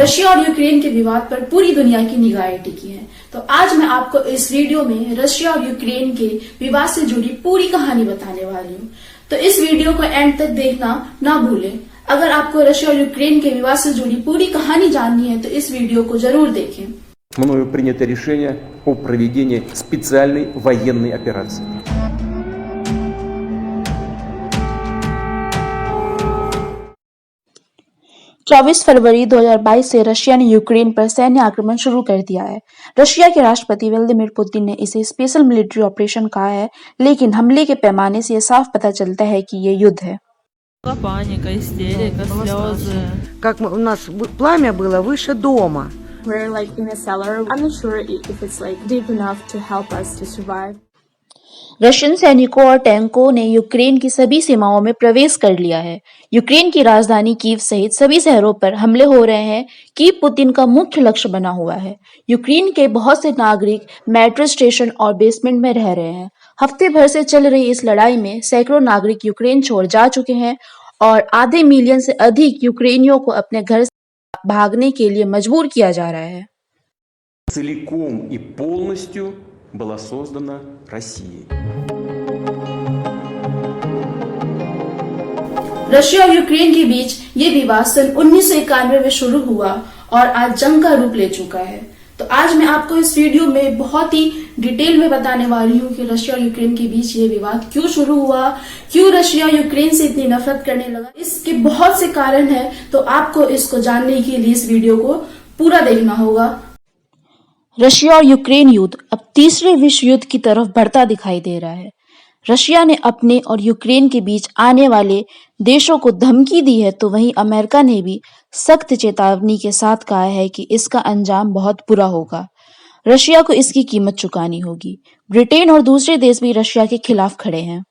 Russia और Ukraine के विवाद पर पूरी दुनिया की निगाहें टिकी हैं। तो आज मैं आपको इस वीडियो में रशिया और यूक्रेन के विवाद से जुड़ी पूरी कहानी बताने वाली हूँ। तो इस वीडियो को एंड तक देखना ना भूलें। अगर आपको रशिया और यूक्रेन के विवाद से जुड़ी पूरी कहानी जाननी है तो इस वीडियो को जरूर देखें। Мною принято решение о проведении специальной военной операции. चौबीस फरवरी 2022 से रशिया ने यूक्रेन पर सैन्य आक्रमण शुरू कर दिया है। रशिया के राष्ट्रपति व्लादिमीर पुतिन ने इसे स्पेशल मिलिट्री ऑपरेशन कहा है, लेकिन हमले के पैमाने से यह साफ पता चलता है कि ये युद्ध है। Паника, истерика, слезы. Как у нас пламя было выше дома. We're like in a cellar. I'm not sure if it's like deep enough to help us to survive. Russian सैनिकों और टैंकों ने यूक्रेन की सभी सीमाओं में प्रवेश कर लिया है। यूक्रेन की राजधानी कीव सहित सभी शहरों पर हमले हो रहे हैं। कीव पुतिन का मुख्य लक्ष्य बना हुआ है। यूक्रेन के बहुत से नागरिक मेट्रो स्टेशन और बेसमेंट में रह रहे हैं। हफ्ते भर से चल रही इस लड़ाई में सैकड़ों नागरिक यूक्रेन छोड़ जा चुके हैं और आधे मिलियन से अधिक यूक्रेनियों को अपने घर से भागने के लिए मजबूर किया जा रहा है। Целиком и полностью была создана Россией. रशिया और यूक्रेन के बीच ये विवाद सन 1991 में शुरू हुआ और आज जंग का रूप ले चुका है। तो आज मैं आपको इस वीडियो में बहुत ही डिटेल में बताने वाली हूँ कि रशिया और यूक्रेन के बीच ये विवाद क्यों शुरू हुआ, क्यों रशिया यूक्रेन से इतनी नफरत करने लगा। इसके बहुत से कारण हैं, तो आपको इसको जानने के लिए इस वीडियो को पूरा देखना होगा। रशिया और यूक्रेन युद्ध अब तीसरे विश्व युद्ध की तरफ बढ़ता दिखाई दे रहा है। रशिया ने अपने और यूक्रेन के बीच आने वाले देशों को धमकी दी है, तो वहीं अमेरिका ने भी सख्त चेतावनी के साथ कहा है कि इसका अंजाम बहुत बुरा होगा। रशिया को इसकी कीमत चुकानी होगी। ब्रिटेन और दूसरे देश भी रशिया के खिलाफ खड़े हैं।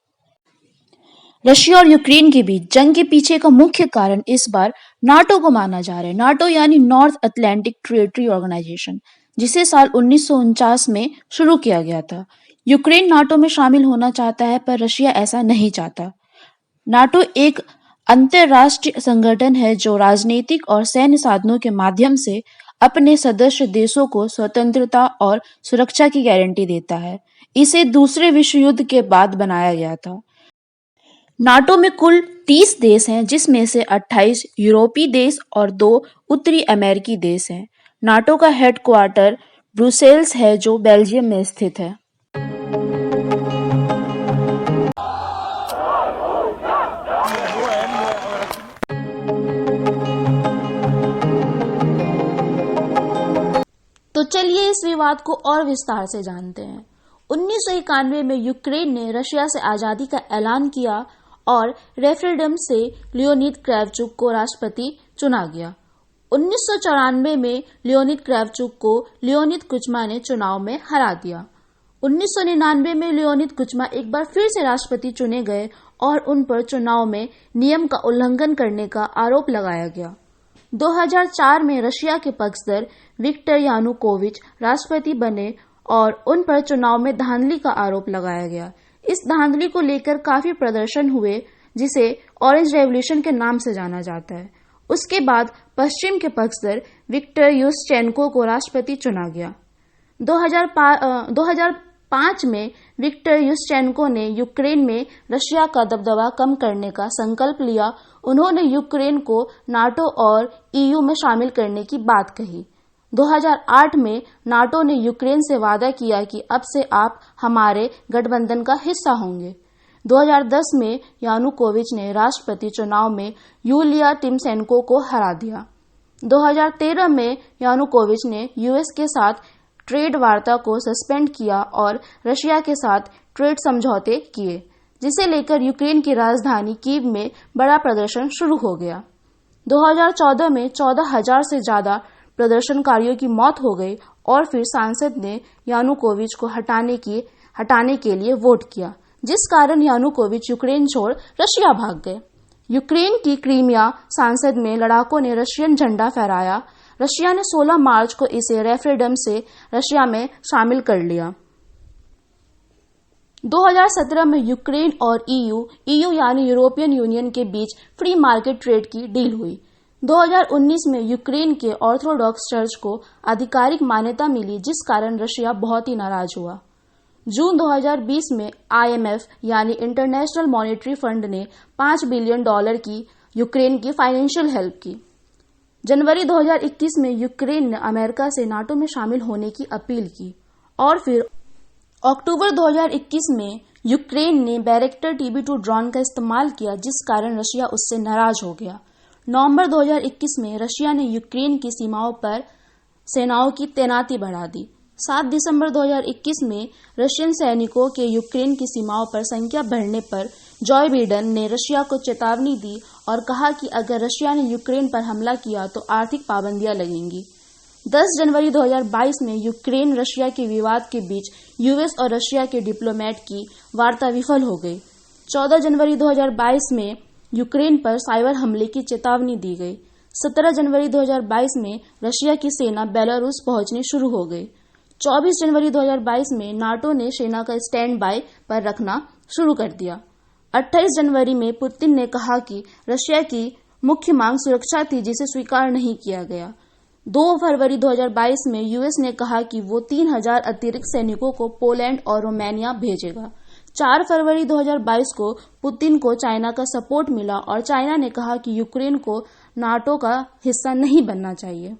रशिया और यूक्रेन के बीच जंग के पीछे का मुख्य कारण इस बार नाटो को माना जा रहा है। नाटो यानी नॉर्थ अटलांटिक ट्रेटरी ऑर्गेनाइजेशन, जिसे साल 1949 में शुरू किया गया था। यूक्रेन नाटो में शामिल होना चाहता है, पर रशिया ऐसा नहीं चाहता। नाटो एक अंतरराष्ट्रीय संगठन है जो राजनीतिक और सैन्य साधनों के माध्यम से अपने सदस्य देशों को स्वतंत्रता और सुरक्षा की गारंटी देता है। इसे दूसरे विश्व युद्ध के बाद बनाया गया था। नाटो में कुल 30 देश हैं, जिसमें से 28 यूरोपीय देश और 2 उत्तरी अमेरिकी देश हैं। नाटो का हेडक्वार्टर ब्रुसेल्स है, जो बेल्जियम में स्थित है। तो चलिए इस विवाद को और विस्तार से जानते हैं। 1991 में यूक्रेन ने रशिया से आजादी का ऐलान किया और रेफरेंडम से लियोनिद क्रेवचुक को राष्ट्रपति चुना गया। 1994 में लियोनिद क्रेवचुक को लियोनिद कुचमा ने चुनाव में हरा दिया। 1999 में लियोनिद कुचमा एक बार फिर से राष्ट्रपति चुने गए और उन पर चुनाव में नियम का उल्लंघन करने का आरोप लगाया गया। 2004 में रशिया के पक्षधर विक्टर यानुकोविच राष्ट्रपति बने और उन पर चुनाव में धांधली का आरोप लगाया गया। इस धांधली को लेकर काफी प्रदर्शन हुए, जिसे ऑरेंज रेवोल्यूशन के नाम से जाना जाता है। उसके बाद पश्चिम के पक्षधर विक्टर युशचेंको को राष्ट्रपति चुना गया। 2005 में विक्टर युशचेंको ने यूक्रेन में रशिया का दबदबा कम करने का संकल्प लिया। उन्होंने यूक्रेन को नाटो और ईयू में शामिल करने की बात कही। 2008 में नाटो ने यूक्रेन से वादा किया कि अब से आप हमारे गठबंधन का हिस्सा होंगे। 2010 में यानुकोविच ने राष्ट्रपति चुनाव में यूलिया टिमोशेंको को हरा दिया। 2013 में यानुकोविच ने यूएस के साथ ट्रेड वार्ता को सस्पेंड किया और रशिया के साथ ट्रेड समझौते किए, जिसे लेकर यूक्रेन की राजधानी कीव में बड़ा प्रदर्शन शुरू हो गया। 2014 में 14,000 से ज्यादा प्रदर्शनकारियों की मौत हो गई और फिर सांसद ने यानुकोविच को हटाने के लिए वोट किया, जिस कारण यानुकोविच यूक्रेन छोड़ रशिया भाग गए। यूक्रेन की क्रीमिया सांसद में लड़ाकों ने रशियन झंडा फहराया। रशिया ने 16 मार्च को इसे रेफरेंडम से रशिया में शामिल कर लिया। 2017 में यूक्रेन और ईयू यानी यूरोपियन यूनियन के बीच फ्री मार्केट ट्रेड की डील हुई, 2019 में यूक्रेन के ऑर्थोडॉक्स चर्च को आधिकारिक मान्यता मिली, जिस कारण रशिया बहुत ही नाराज हुआ। जून 2020 में IMF यानी इंटरनेशनल मॉनेटरी फंड ने $5 बिलियन की यूक्रेन की फाइनेंशियल हेल्प की। जनवरी 2021 में यूक्रेन ने अमेरिका से नाटो में शामिल होने की अपील की और फिर अक्टूबर 2021 में यूक्रेन ने बैरेक्टर TB2 ड्रोन का इस्तेमाल किया, जिस कारण रशिया उससे नाराज हो गया। नवंबर 2021 में रशिया ने यूक्रेन की सीमाओं पर सेनाओं की तैनाती बढ़ा दी। 7 दिसंबर 2021 में रशियन सैनिकों के यूक्रेन की सीमाओं पर संख्या बढ़ने पर जॉय बिडेन ने रशिया को चेतावनी दी और कहा कि अगर रशिया ने यूक्रेन पर हमला किया तो आर्थिक पाबंदियां लगेंगी। 10 जनवरी 2022 में यूक्रेन रशिया के विवाद के बीच यूएस और रशिया के डिप्लोमेट की वार्ता विफल हो गई। 14 जनवरी 2022 में यूक्रेन पर साइबर हमले की चेतावनी दी गई। 17 जनवरी 2022 में रशिया की सेना बेलारूस पहुंचनी शुरू हो गई। 24 जनवरी 2022 में नाटो ने सेना का स्टैंड बाय पर रखना शुरू कर दिया। 28 जनवरी में पुतिन ने कहा कि रशिया की मुख्य मांग सुरक्षा थी, जिसे स्वीकार नहीं किया गया। 2 फरवरी 2022 में यूएस ने कहा कि वो 3000 अतिरिक्त सैनिकों को पोलैंड और रोमानिया भेजेगा। 4 फरवरी 2022 को पुतिन को चाइना का सपोर्ट मिला और चाइना ने कहा कि यूक्रेन को नाटो का हिस्सा नहीं बनना चाहिए।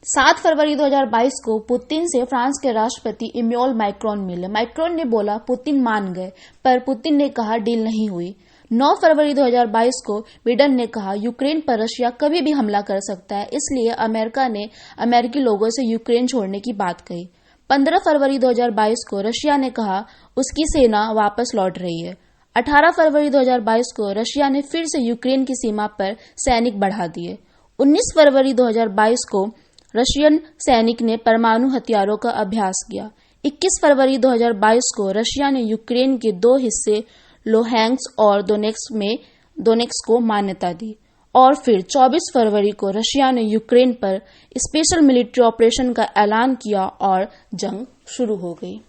सात फरवरी 2022 को पुतिन से फ्रांस के राष्ट्रपति इमैनुअल मैक्रोन मिले। मैक्रोन ने बोला पुतिन मान गए, पर पुतिन ने कहा डील नहीं हुई। 9 फरवरी 2022 को बिडेन ने कहा यूक्रेन पर रशिया कभी भी हमला कर सकता है, इसलिए अमेरिका ने अमेरिकी लोगों से यूक्रेन छोड़ने की बात कही। 15 फरवरी 2022 को रशिया ने कहा उसकी सेना वापस लौट रही है। 18 फरवरी 2022 को रशिया ने फिर से यूक्रेन की सीमा पर सैनिक बढ़ा दिए। 19 फरवरी 2022 को रशियन सैनिक ने परमाणु हथियारों का अभ्यास किया। 21 फरवरी 2022 को रशिया ने यूक्रेन के 2 हिस्से लुहांस्क और दोनेत्स्क को मान्यता दी और फिर 24 फरवरी को रशिया ने यूक्रेन पर स्पेशल मिलिट्री ऑपरेशन का ऐलान किया और जंग शुरू हो गई।